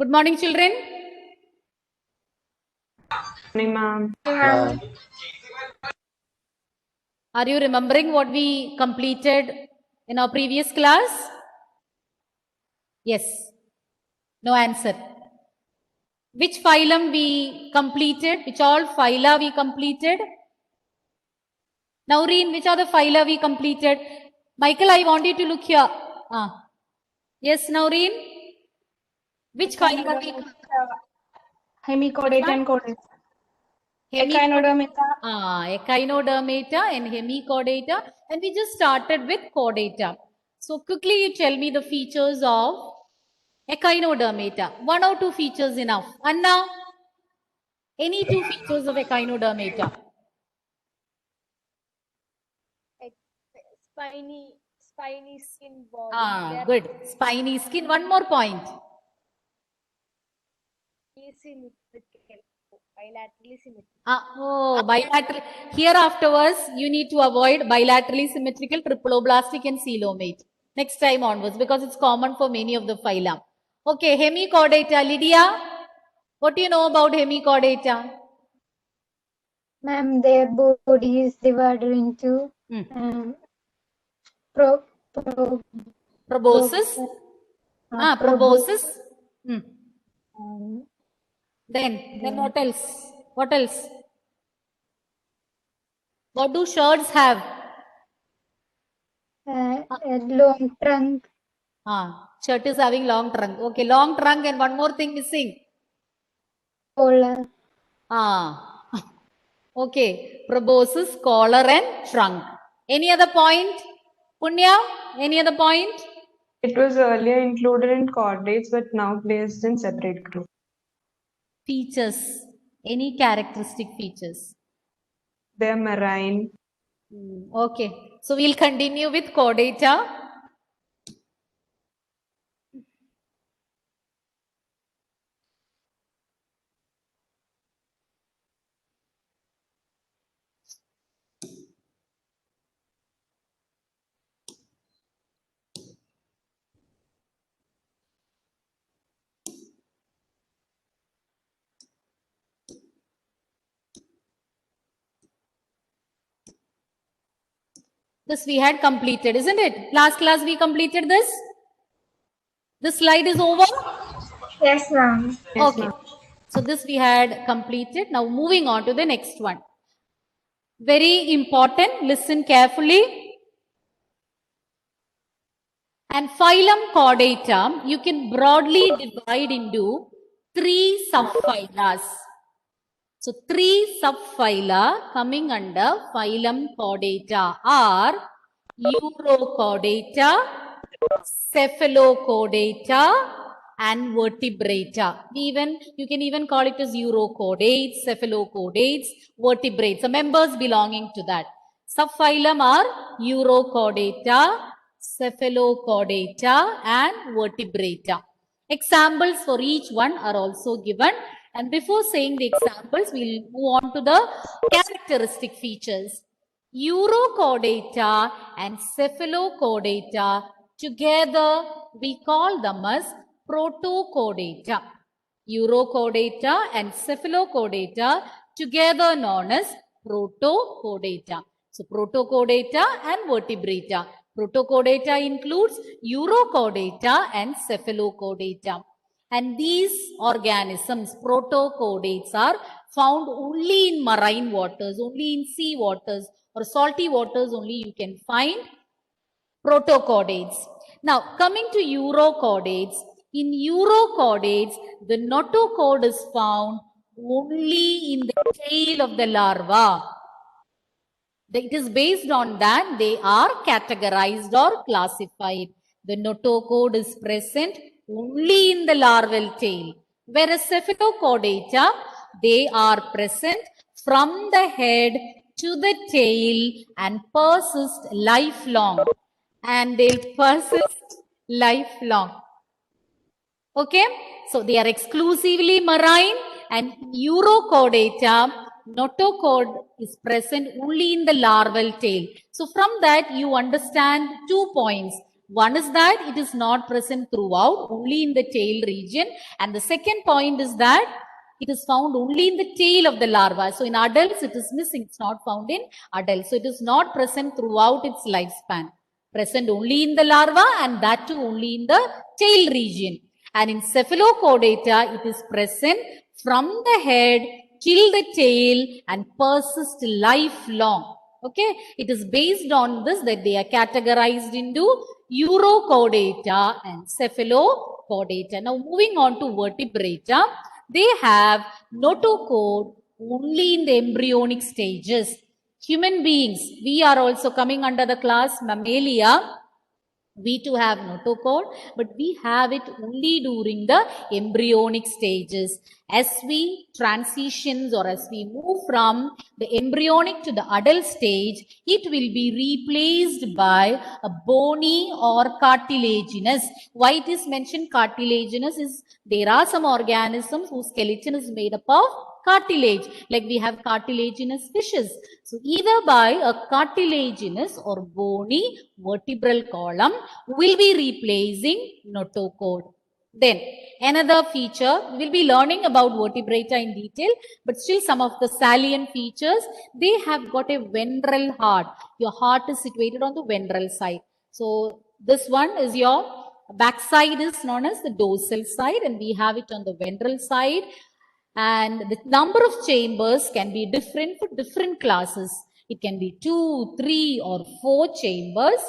Good morning, children. Morning, ma'am. Are you remembering what we completed in our previous class? Yes. No answer. Which phylum we completed? Which all phyla we completed? Naureen, which are the phyla we completed? Michael, I want you to look here. Yes, Naureen? Which phyla we completed? Hemichordata and chordata. Echinodermata and hemichordata, and we just started with chordata. So quickly you tell me the features of echinodermata. One or two features enough. Anna, any two features of echinodermata? Spiny skin body. Good. Spiny skin. One more point. Bilaterally symmetrical. Bilateral. Here afterwards, you need to avoid bilaterally symmetrical, triploblastic and coelomate. Next time onwards, because it's common for many of the phyla. Okay, hemichordata. Lydia, what do you know about hemichordata? Ma'am, their body is divided into proboscis. Proboscis. Then what else? What else? What do shards have? A long trunk. Shirt is having long trunk. Okay, long trunk and one more thing missing. Collar. Okay, proboscis, collar and trunk. Any other point? Punya, any other point? It was earlier included in chordates but now placed in separate group. Features. Any characteristic features? They are marine. Okay, so we'll continue with chordata. This we had completed, isn't it? Last class we completed this. This slide is over? Yes, ma'am. Okay. So this we had completed. Now moving on to the next one. Very important. Listen carefully. And phylum chordata, you can broadly divide into 3 subphyla. So 3 subphyla coming under phylum chordata are UROCHORDATA, CHORDATA, and VERTEBRATA. You can even call it as UROCHORDATES, CHORDATES, vertebrates, the members belonging to that. Subphylum are UROCHORDATA, CHORDATA, and VERTEBRATA. Examples for each one are also given. And before saying the examples, we'll move on to the characteristic features. UROCHORDATA and CHORDATA together we call them as protochordata. UROCHORDATA and CHORDATA together known as protochordata. So protochordata and vertebrata. Protochordata includes UROCHORDATA and CHORDATA. And these organisms, protochordates, are found only in marine waters, only in sea waters or salty waters only you can find protochordates. Now, coming to urochordates, in urochordates, the notochord is found only in the tail of the larva. It is based on that they are categorized or classified. The notochord is present only in the larval tail. Whereas cephalochordata, they are present from the head to the tail and persist lifelong. And they'll persist lifelong. Okay, so they are exclusively marine, and urochordata, notochord is present only in the larval tail. So from that you understand 2 points. One is that it is not present throughout, only in the tail region. And the second point is that it is found only in the tail of the larva. So in adults, it is missing. It's not found in adults. So it is not present throughout its lifespan. Present only in the larva, and that too only in the tail region. And in Cephalochordata, it is present from the head till the tail and persist lifelong. Okay, it is based on this that they are categorized into Urochordata and Cephalochordata. Now moving on to Vertebrata, they have notochord only in the embryonic stages. Human beings, we are also coming under the class Mammalia. We too have notochord, but we have it only during the embryonic stages. As we transitions or as we move from the embryonic to the adult stage, it will be replaced by a bony or cartilaginous. Why it is mentioned cartilaginous is there are some organisms whose skeleton is made up of cartilage, like we have cartilaginous fishes. So either by a cartilaginous or bony vertebral column will be replacing notochord. Then another feature, we will be learning about vertebrata in detail, but still some of the salient features, they have got a ventral heart. Your heart is situated on the ventral side. So this one is your backside is known as the dorsal side, and we have it on the ventral side. And the number of chambers can be different for different classes. It can be 2, 3 or 4 chambers,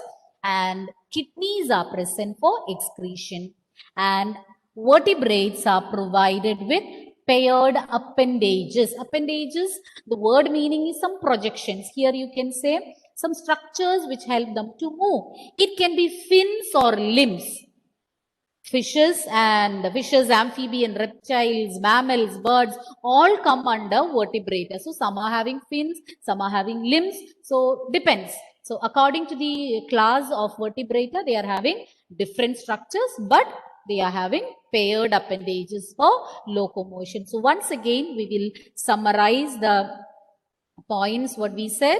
and kidneys are present for excretion. And vertebrates are provided with paired appendages. Appendages, the word meaning is some projections. Here you can say some structures which help them to move. It can be fins or limbs. Fishes, amphibian, reptiles, mammals, birds, all come under vertebrata. So some are having fins, some are having limbs. So depends. So according to the class of vertebrata, they are having different structures, but they are having paired appendages for locomotion. So once again, we will summarize the points what we said.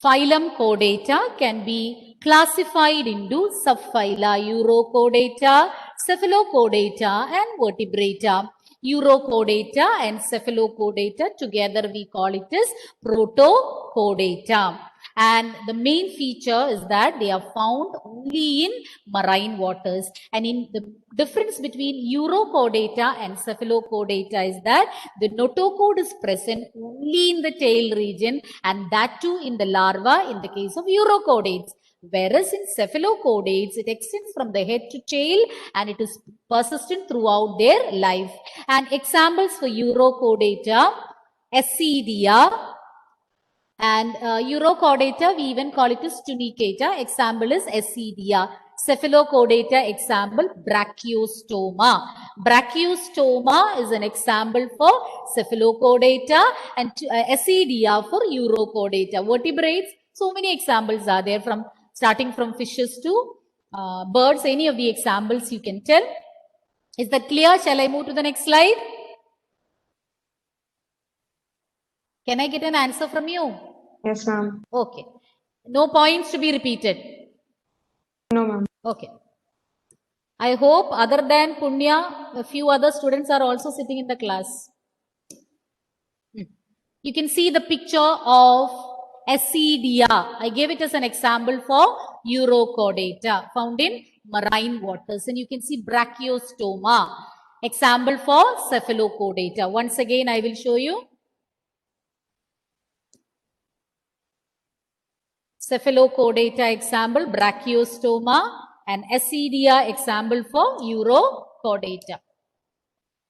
Phylum Chordata can be classified into subphyla Urochordata, Cephalochordata and Vertebrata. Urochordata and Cephalochordata together we call it as Protochordata. And the main feature is that they are found only in marine waters. And in the difference between Urochordata and Cephalochordata is that the notochord is present only in the tail region, and that too in the larva in the case of Urochordates. Whereas in Cephalochordates, it extends from the head to tail and it is persistent throughout their life. And examples for Urochordata, Ascidia, and Urochordata, we even call it as tunicata. Example is Ascidia. Cephalochordata, example, Brachiostoma. Brachiostoma is an example for Cephalochordata, and Ascidia for Urochordata. Vertebrates, so many examples are there, from starting from fishes to birds. Any of the examples you can tell. Is that clear? Shall I move to the next slide? Can I get an answer from you? Yes, ma'am. Okay. No points to be repeated. No, ma'am. Okay. I hope other than Punya, a few other students are also sitting in the class. You can see the picture of Ascidia. I gave it as an example for Urochordata, found in marine waters. And you can see Brachiostoma, example for Cephalochordata. Once again, I will show you. Cephalochordata example, Brachiostoma, and Ascidia example for Urochordata.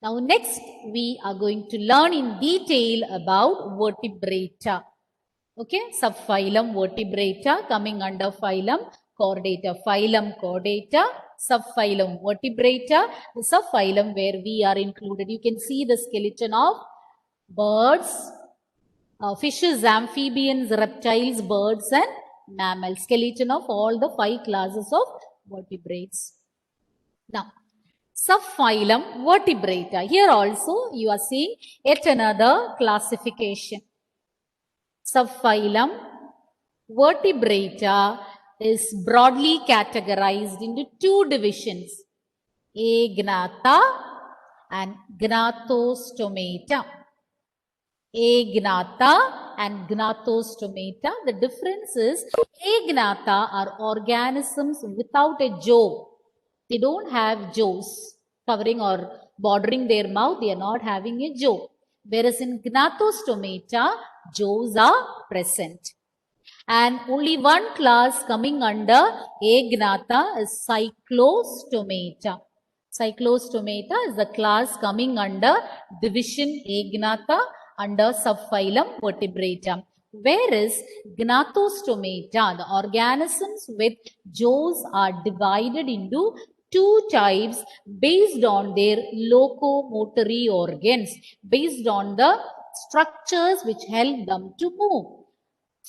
Now next we are going to learn in detail about vertebrata. Okay, subphylum Vertebrata coming under phylum Chordata. Phylum Chordata, subphylum Vertebrata, the subphylum where we are included. You can see the skeleton of birds, fishes, amphibians, reptiles, birds and mammals. Skeleton of all the 5 classes of vertebrates. Now, subphylum Vertebrata. Here also you are seeing yet another classification. Subphylum Vertebrata is broadly categorized into two divisions, Agnatha and Gnathostomata. Agnatha and Gnathostomata. The difference is Agnatha are organisms without a jaw. They don't have jaws covering or bordering their mouth. They are not having a jaw. Whereas in Gnathostomata, jaws are present. And only one class coming under Agnatha is Cyclostomata. Cyclostomata is the class coming under division Agnatha under subphylum Vertebrata. Whereas Gnathostomata, the organisms with jaws are divided into two types based on their locomotory organs, based on the structures which help them to move.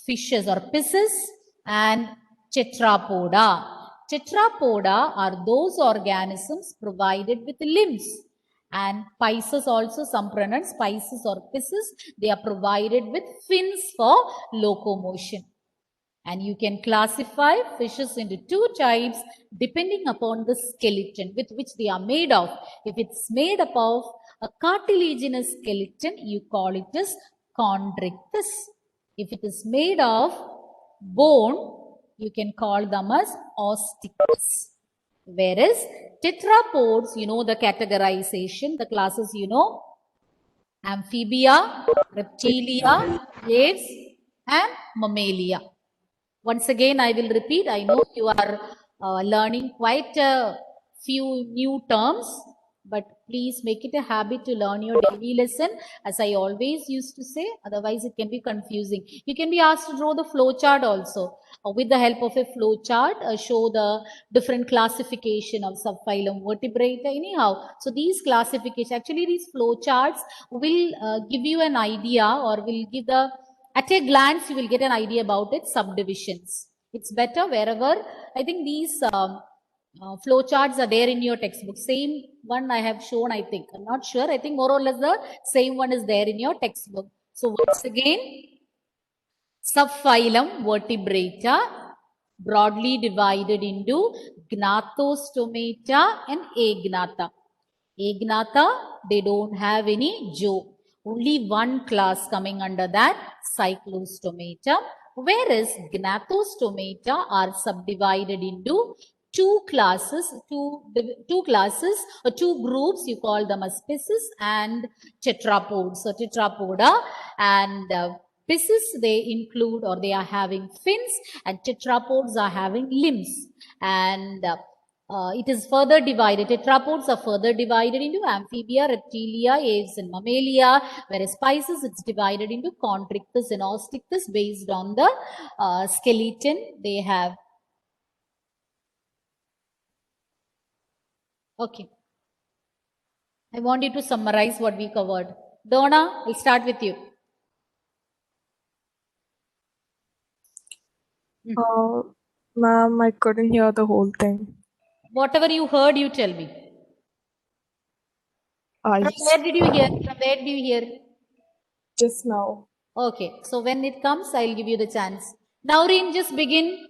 Fishes or pisces and tetrapoda. Tetrapoda are those organisms provided with limbs. And pisces also, some pronounce pisces or pisces, they are provided with fins for locomotion. And you can classify fishes into two types depending upon the skeleton with which they are made of. If it's made up of a cartilaginous skeleton, you call it as chondrichthyes. If it is made of bone, you can call them as osteichthyes. Whereas tetrapods, you know the categorization, the classes you know, amphibia, reptilia, apes, and mammalia. Once again, I will repeat. I know you are learning quite a few new terms, but please make it a habit to learn your daily lesson, as I always used to say. Otherwise, it can be confusing. You can be asked to draw the flow chart also. With the help of a flow chart, show the different classification of subphylum Vertebrata. Anyhow, so these classifications, actually these flow charts will give you an idea, or will give the, at a glance, you will get an idea about its subdivisions. It's better wherever, I think these flow charts are there in your textbook. Same one I have shown, I think. I'm not sure. I think more or less the same one is there in your textbook. So once again, subphylum Vertebrata, broadly divided into Gnathostomata and Agnatha. Agnatha, they don't have any jaw. Only one class coming under that, Cyclostomata. Whereas Gnathostomata are subdivided into two classes, or two groups. You call them as pisces and tetrapods. So tetrapoda and pisces, they include, or they are having fins, and tetrapods are having limbs. And it is further divided. Tetrapods are further divided into amphibia, reptilia, aves, and mammalia, whereas pisces, it's divided into chondrichthyes and osteichthyes based on the skeleton they have. Okay. I want you to summarize what we covered. Donna, I'll start with you. Ma'am, I couldn't hear the whole thing. Whatever you heard, you tell me. From where did you hear? From where did you hear? Just now. Okay. So when it comes, I'll give you the chance. Naureen, just begin.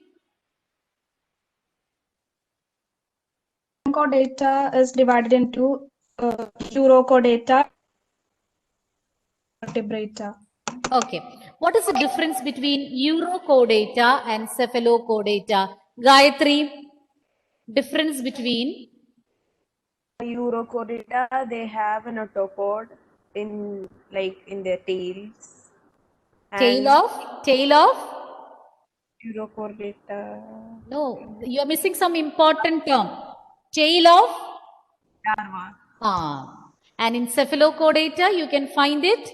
Chordata is divided into UROCHORDATA, vertebrata. Okay. What is the difference between UROCHORDATA and CEPHALOCHORDATA? Gayatri, difference between? UROCHORDATA, they have an otopod in their tails. Tail of? UROCHORDATA. No, you are missing some important term. Tail of? Larva. And in CEPHALOCHORDATA, you can find it?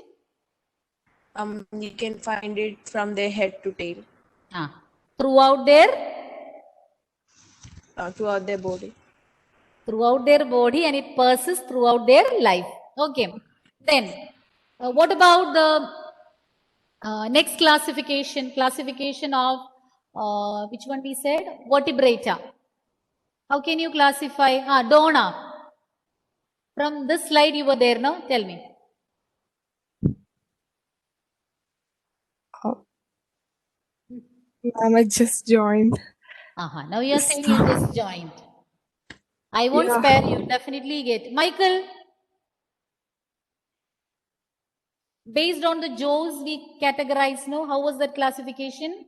You can find it from their head to tail. Throughout their? Throughout their body. Throughout their body, and it persists throughout their life. Okay. Then, what about the next classification? Classification of, which one we said? Vertebrata. How can you classify? Donna. From this slide you were there, no? Tell me. Ma'am, I just joined. Now you are saying you just joined. I won't Yeah. spare you. Definitely get. Michael, based on the jaws we categorize, no? How was that classification?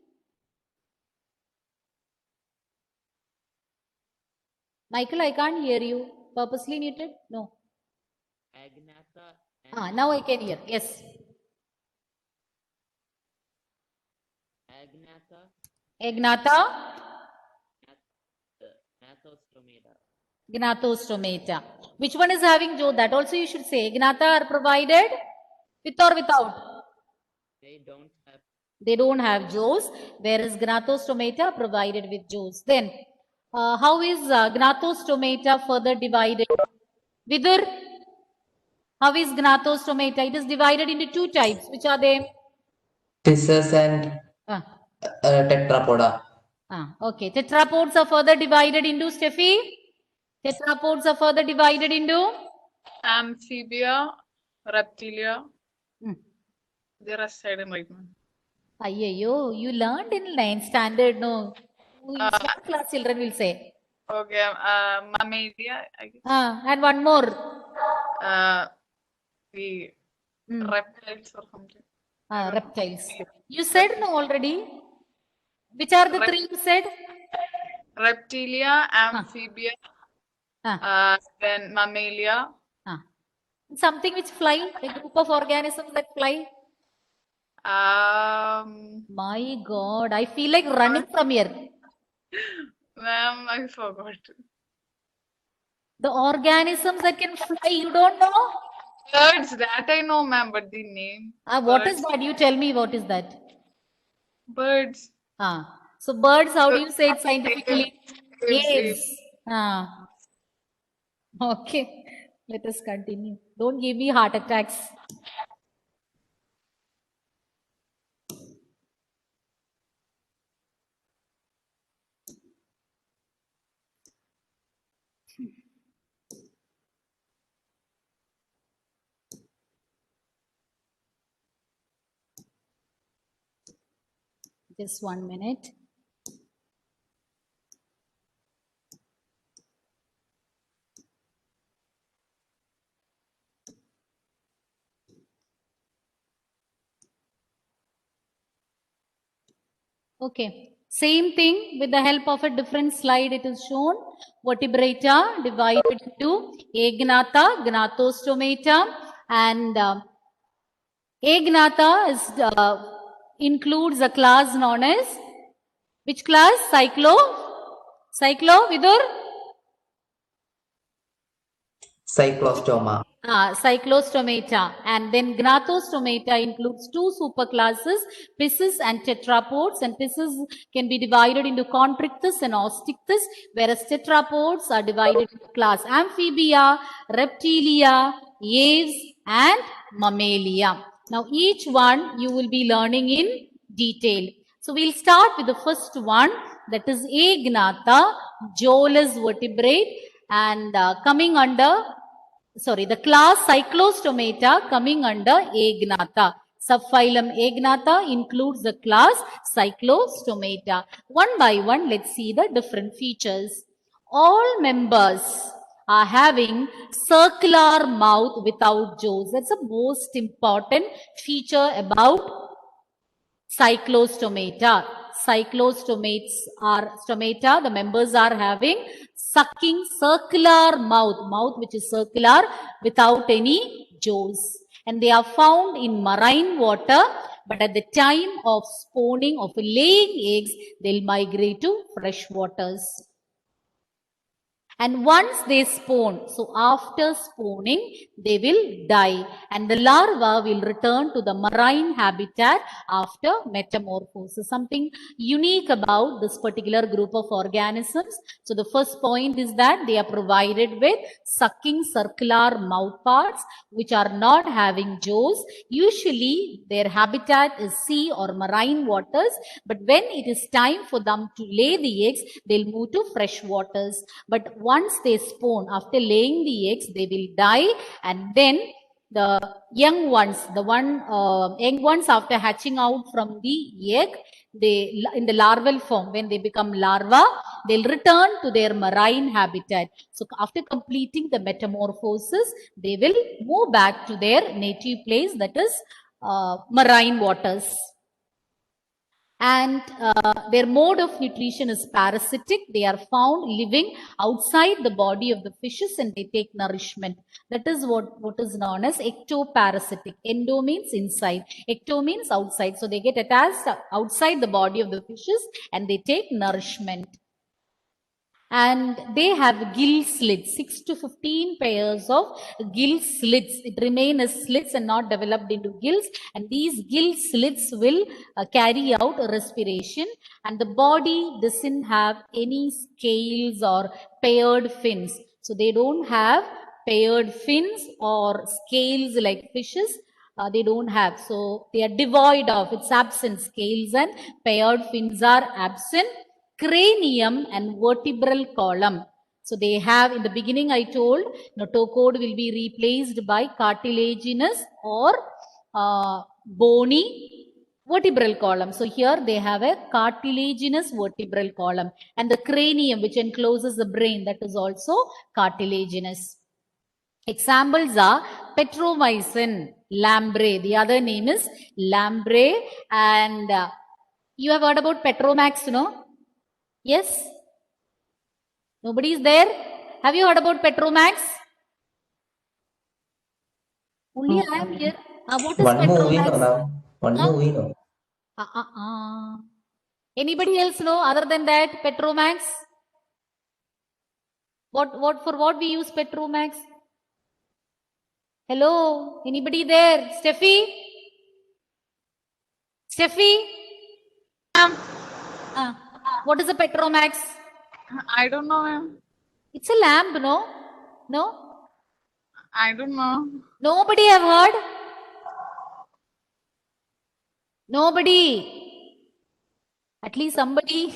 Michael, I can't hear you. Purposely muted? No. Agnatha. Now I can hear. Yes. Agnatha. Agnatha, Gnathostomata. Gnathostomata. Which one is having jaw? That also you should say. Agnatha are provided with or without? They don't have. They don't have jaws, whereas Gnathostomata are provided with jaws. Then, how is Gnathostomata further divided? Vidar, how is Gnathostomata? It is divided into two types. Which are they? Fishes and Ah, tetrapoda. Okay. Tetrapods are further divided into, Steffi? Tetrapods are further divided into? Amphibia, reptilia. Hmm. The rest side in right now. Ayyo, you learned in 9th standard, no? Small class children will say. Okay, mammalia, I guess. And one more. The Hmm. reptiles or something. Reptiles. You said no already. Which are the three you said? Reptilia, amphibia, then mammalia. Something which fly, a group of organisms that fly. My God, I feel like running from here. Ma'am, I forgot. The organisms that can fly, you don't know? Birds, that I know, ma'am, but the name. What is that? You tell me what is that? Birds. So birds, how do you say it scientifically? Aves. Okay, let us continue. Don't give me heart attacks. Just 1 minute. Okay, same thing with the help of a different slide. It is shown vertebrata divided into Agnatha, Gnathostomata, and Agnatha is includes a class known as which class? Vidur? Cyclostoma. Cyclostomata, and then Gnathostomata includes two superclasses, Pisces and tetrapods, and Pisces can be divided into Contrichthys and Ostichthys, whereas tetrapods are divided into class Amphibia, Reptilia, Aves and Mammalia. Now each one you will be learning in detail. So we'll start with the first one, that is Agnatha, Jawless vertebrate, and coming under the class Cyclostomata coming under Agnatha. Subphylum Agnatha includes the class Cyclostomata. One by one, let's see the different features. All members are having circular mouth without jaws. That's the most important feature about Cyclostomata. Cyclostomates are stomata. The members are having sucking circular mouth which is circular without any jaws. And they are found in marine water, but at the time of spawning of laying eggs, they'll migrate to fresh waters. And once they spawn, so after spawning, they will die and the larva will return to the marine habitat after metamorphosis. Something unique about this particular group of organisms. So the first point is that they are provided with sucking circular mouth parts which are not having jaws. Usually their habitat is sea or marine waters, but when it is time for them to lay the eggs, they'll move to fresh waters. But once they spawn, after laying the eggs, they will die and then the young ones, young ones after hatching out from the egg, they in the larval form, when they become larva, they'll return to their marine habitat. So after completing the metamorphosis, they will move back to their native place, that is marine waters. And their mode of nutrition is parasitic. They are found living outside the body of the fishes and they take nourishment. That is what is known as ectoparasitic. Endo means inside, ecto means outside. So they get attached outside the body of the fishes and they take nourishment. And they have gill slits, 6 to 15 pairs of gill slits. It remain as slits and not developed into gills. And these gill slits will carry out respiration. And the body doesn't have any scales or paired fins. So they don't have paired fins or scales like fishes. They don't have. So they are devoid of, it's absent. Scales and paired fins are absent. Cranium and vertebral column. So they have, in the beginning I told, notochord will be replaced by cartilaginous or bony vertebral column. So here they have a cartilaginous vertebral column, and the cranium which encloses the brain, that is also cartilaginous. Examples are petromycin, lamprey. The other name is lamprey. And you have heard about petromax, no? Yes? Nobody is there? Have you heard about Petromax? Only I am here. What is One movie, no, Petromax? ma'am. One Huh? movie, no. Anybody else know other than that? Petromax? For what we use Petromax? Hello? Anybody there? Steffi? Steffi? What is a Petromax? I don't know, ma'am. It's a lamp, no? No? I don't know. Nobody have heard? Nobody. At least somebody.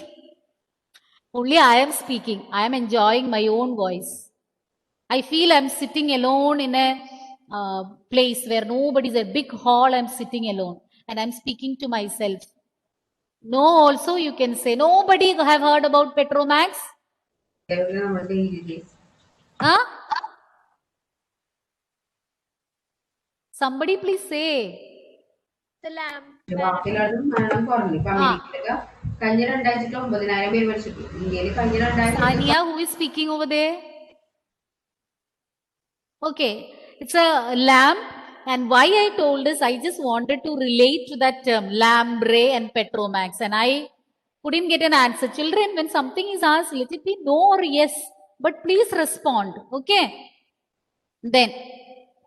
Only I am speaking. I am enjoying my own voice. I feel I'm sitting alone in a place where nobody's a big hall. I'm sitting alone and I'm speaking to myself. No, also you can say, nobody have heard about Petromax? Huh? Somebody please say. The lamp. Sania, who is speaking over there? Okay, it's a lamp. And why I told this, I just wanted to relate to that term, lamprey and Petromax. And I couldn't get an answer. Children, when something is asked, let it be no or yes. But please respond. Okay. Then,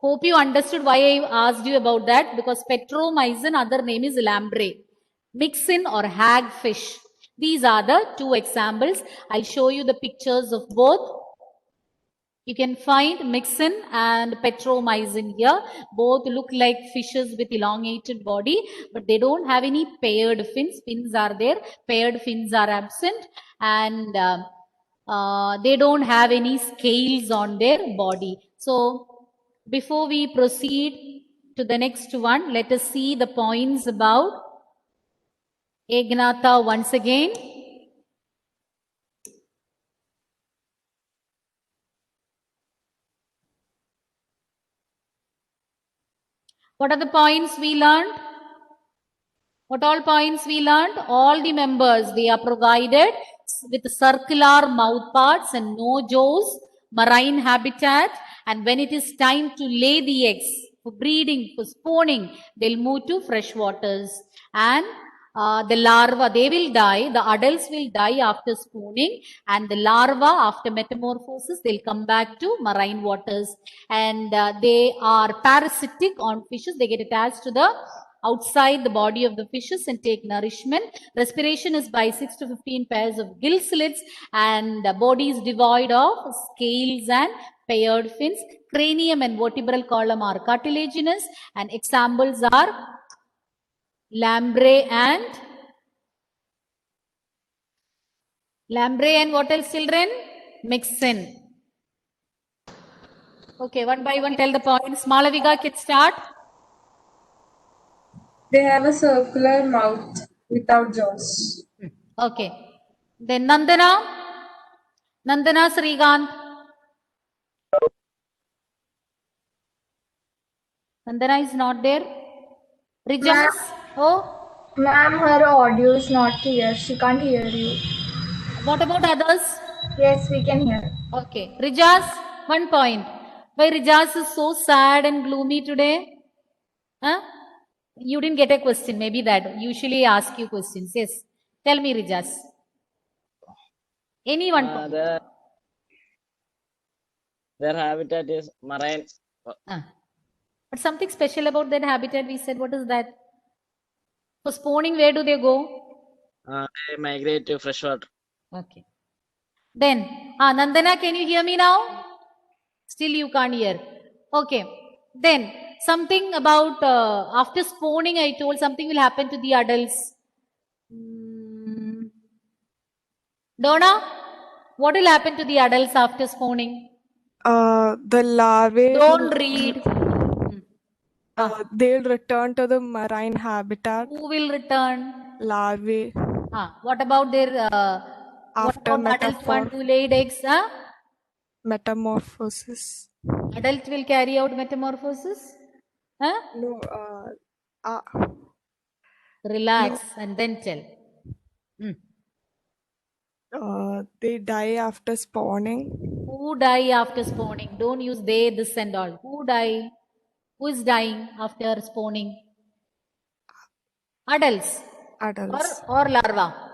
hope you understood why I asked you about that. Because petromycin, other name is lamprey. Mixin or hagfish. These are the two examples. I'll show you the pictures of both. You can find mixin and petromycin here. Both look like fishes with elongated body, but they don't have any paired fins. Fins are there, paired fins are absent, and they don't have any scales on their body. So, before we proceed to the next one, let us see the points about Agnatha once again. What are the points we learned? What all points we learned? All the members, they are provided with circular mouth parts and no jaws, marine habitat, and when it is time to lay the eggs for breeding, for spawning, they'll move to fresh waters. And the larva, they will die, the adults will die after spawning, and the larva, after metamorphosis, they'll come back to marine waters. And they are parasitic on fishes, they get attached to the outside the body of the fishes and take nourishment. Respiration is by 6 to 15 pairs of gill slits, and the body is devoid of scales and paired fins. Cranium and vertebral column are cartilaginous, and examples are lamprey and what else, children? Mixin. Okay, one by one tell the points. Malavika, can start. They have a circular mouth without jaws. Okay. Then Nandana. Nandana Srigant. Nandana is not there. Rijas. Oh, Ma'am, her audio is not clear. She can't hear you. what about others? Yes, we can hear. Okay. Rijas, 1 point. Why Rijas is so sad and gloomy today? Huh? You didn't get a question. Maybe that. Usually I ask you questions. Yes. Tell me, Rijas. Any one point. Their habitat is marine. But something special about that habitat, we said, what is that? For spawning, where do they go? They migrate to freshwater. Okay. Then, Nandana, can you hear me now? Still you can't hear. Okay. Then, something about after spawning, I told something will happen to the adults. Donna, what will happen to the adults after spawning? The larvae, Don't read. they'll return to the marine habitat. Who will return? Larvae. What about their what After about adults want to lay eggs? Metamorphosis. Adult will carry out metamorphosis? No, Relax and then tell. they die after spawning. Who die after spawning? Don't use they, this and all. Who die? Who is dying after spawning? Adults. Adults. Or larva.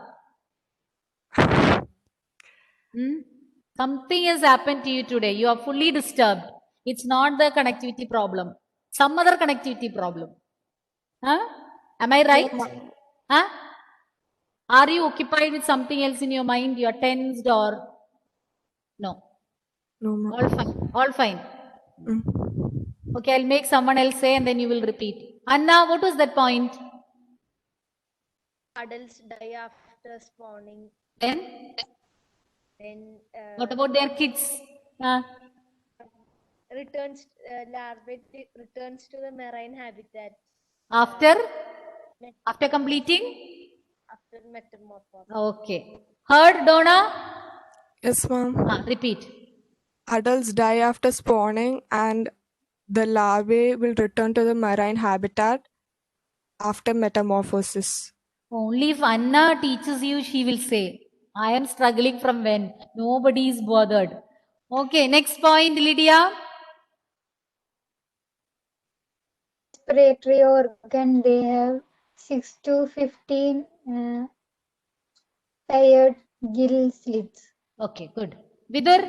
Something has happened to you today. You are fully disturbed. It's not the connectivity problem. Some other connectivity problem. Am I right? Are you occupied with something else in your mind? You are tensed or no? No, ma'am. All fine. All fine. Okay, I'll make someone else say and then you will repeat. Anna, what was that point? Adults die after spawning. Then what Then about their kids? returns larvae returns to the marine habitat After completing? after metamorphosis. Okay. Heard, Donna? Yes, ma'am. Repeat. Adults die after spawning and the larvae will return to the marine habitat after metamorphosis. Only if Anna teaches you, she will say. I am struggling from when? Nobody is bothered. Okay, next point, Lydia. Respiratory organ, they have 6 to 15 paired gill slits. Okay, good. Vidar?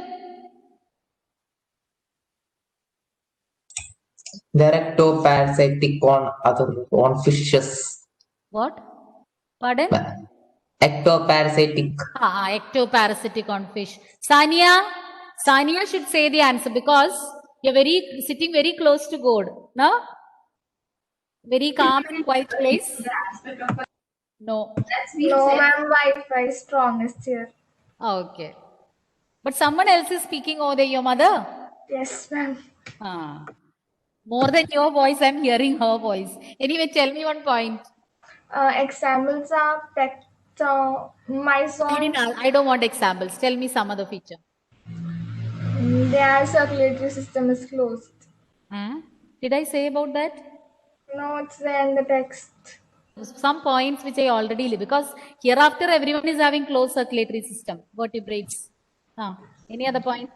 They're ectoparasitic on fishes. What? Pardon? Ectoparasitic. Ectoparasitic on fish. Sania should say the answer because you're sitting very close to God. No? Very calm and quiet place. No. No, ma'am, Wi-Fi is strongest here. Okay. But someone else is speaking over there, your mother? Yes, ma'am. More than your voice, I'm hearing her voice. Anyway, tell me one point. Examples are pectomyzons. I don't want examples. Tell me some other feature. Their circulatory system is closed. Did I say about that? No, it's there in the text. Some points which I already because hereafter everyone is having closed circulatory system, vertebrates. Any other point?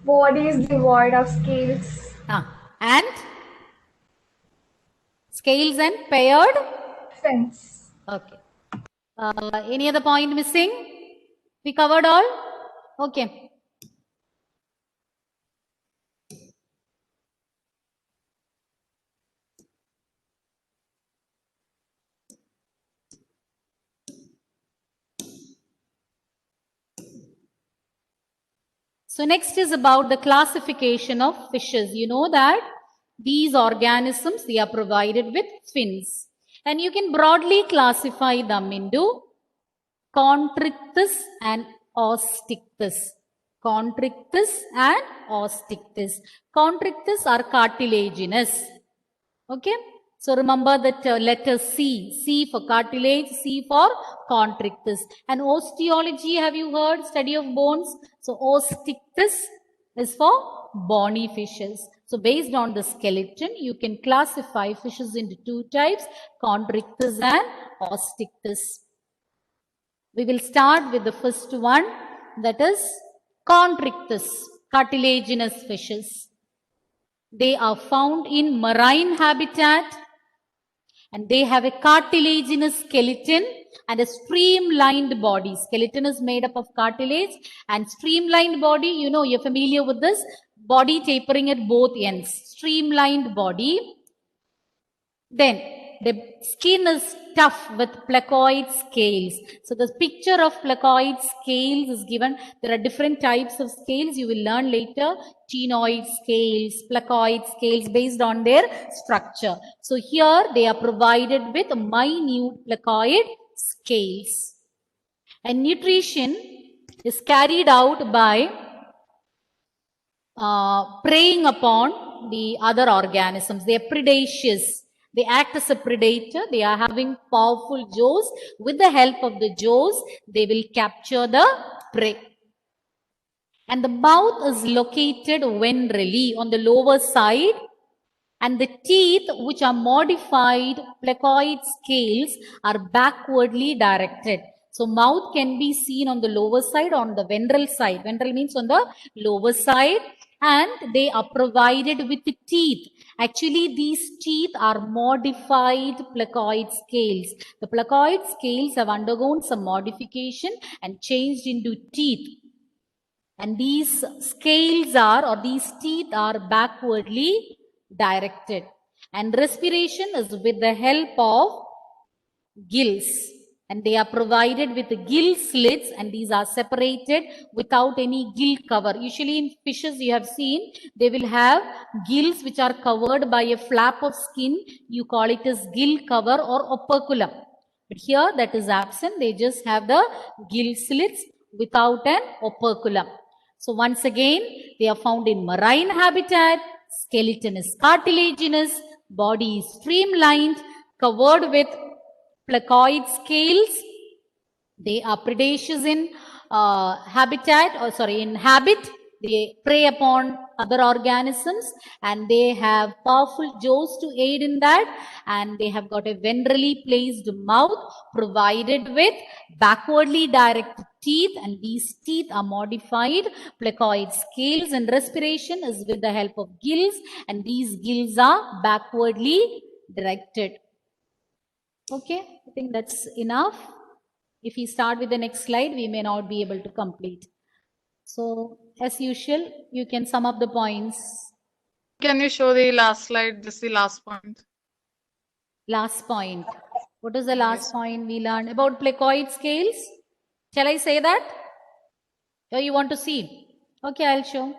Body is devoid of scales. And scales and paired fins. Okay. Any other point missing? We covered all? Okay. So next is about the classification of fishes. You know that these organisms, they are provided with fins. And you can broadly classify them into Chondrichthyes and Osteichthyes. Chondrichthyes and Osteichthyes. Chondrichthyes are cartilaginous. Okay. So remember that letter C. C for cartilage, C for chondrichthyes. And osteology, have you heard? Study of bones. So osteichthyes is for bony fishes. So based on the skeleton, you can classify fishes into two types, chondrichthyes and osteichthyes. We will start with the first one, that is chondrichthyes, cartilaginous fishes. They are found in marine habitat and they have a cartilaginous skeleton and a streamlined body. Skeleton is made up of cartilage and streamlined body. You know, you're familiar with this. Body tapering at both ends. Streamlined body. Then the skin is tough with placoid scales. So the picture of placoid scales is given. There are different types of scales. You will learn later. Ctenoid scales, placoid scales based on their structure. So here they are provided with minute placoid scales. And nutrition is carried out by preying upon the other organisms. They are predaceous. They act as a predator. They are having powerful jaws. With the help of the jaws, they will capture the prey. And the mouth is located ventrally on the lower side. And the teeth, which are modified placoid scales, are backwardly directed. So mouth can be seen on the lower side, on the ventral side. Ventral means on the lower side. And they are provided with teeth. Actually, these teeth are modified placoid scales. The placoid scales have undergone some modification and changed into teeth. And these scales are, or these teeth are backwardly directed. And respiration is with the help of gills. And they are provided with the gill slits and these are separated without any gill cover. Usually in fishes you have seen, they will have gills which are covered by a flap of skin. You call it as gill cover or operculum. But here that is absent. They just have the gill slits without an operculum. So once again, they are found in marine habitat. Skeleton is cartilaginous, body is streamlined, covered with placoid scales. They are predaceous in in habit. They prey upon other organisms and they have powerful jaws to aid in that, and they have got a ventrally placed mouth provided with backwardly directed teeth, and these teeth are modified placoid scales, and respiration is with the help of gills, and these gills are backwardly directed. Okay, I think that's enough. If we start with the next slide, we may not be able to complete. So, as usual, you can sum up the points. Can you show the last slide, just the last point? Last point. What is the last point we learned about placoid scales? Shall I say that? Or you want to see? Okay, I'll show.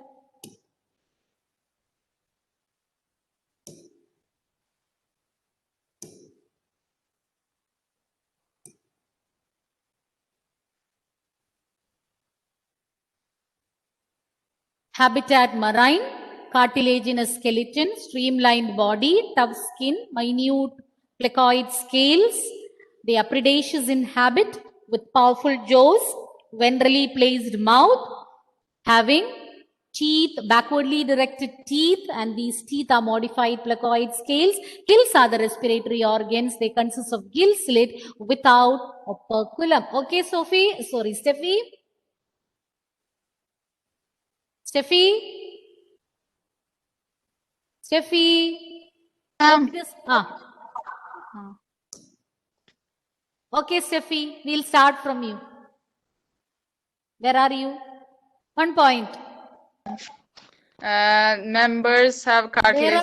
Habitat marine, cartilaginous skeleton, streamlined body, tough skin, minute placoid scales. They are predaceous in habit with powerful jaws, ventrally placed mouth, having teeth, backwardly directed teeth, and these teeth are modified placoid scales. Gills are the respiratory organs. They consist of gill slit without operculum. Okay, Steffi? Steffi? Okay, Steffi, we'll start from you. Where are you? 1 point. Members have cartilage.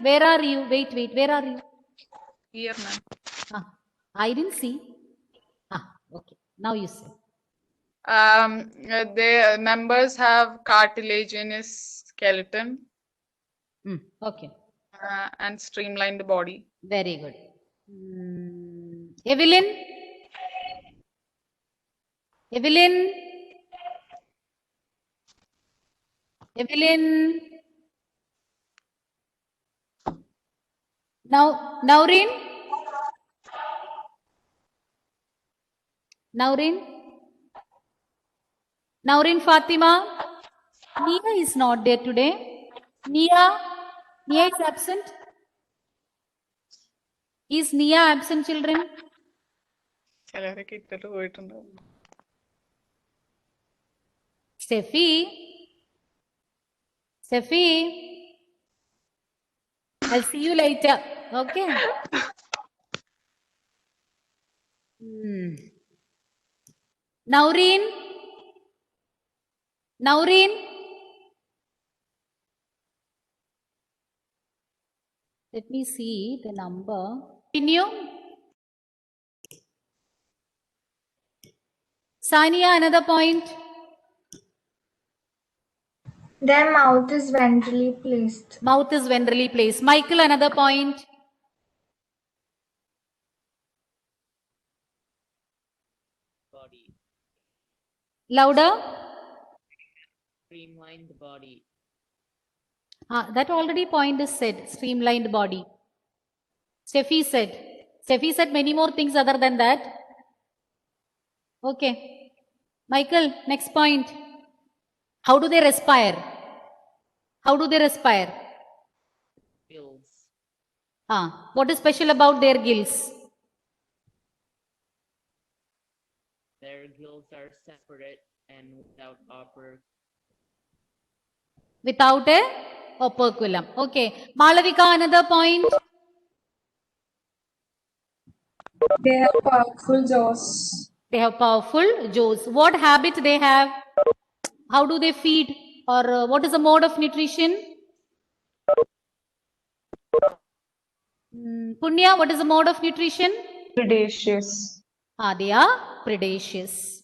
Where are you? Wait, where are you? Here, ma'am. I didn't see. Okay, now you say. The members have cartilaginous skeleton. Okay. And streamlined body. Very good. Evelyn? Evelyn. Now, Naurin. Naurin. Naurin Fatima. Nia is not there today. Nia is absent. Is Nia absent, children? ചിലരൊക്കെ ഇട്ടിട്ട് പോയിട്ടുണ്ടാവും. Steffi. I'll see you later. Okay. Naurin. Let me see the number. Continue. Sania, another point. Their mouth is ventrally placed. Mouth is ventrally placed. Michael, another point. Body. Louder. Streamlined body. That already point is said. Streamlined body. Steffi said many more things other than that. Okay. Michael, next point. How do they respire? Gills. What is special about their gills? Their gills are separate and Without a operculum. Okay. Malavika, another point. They have powerful jaws. They have powerful jaws. What habit they have? How do they feed? Or what is the mode of nutrition? Punya, what is the mode of nutrition? Predaceous. They are predaceous.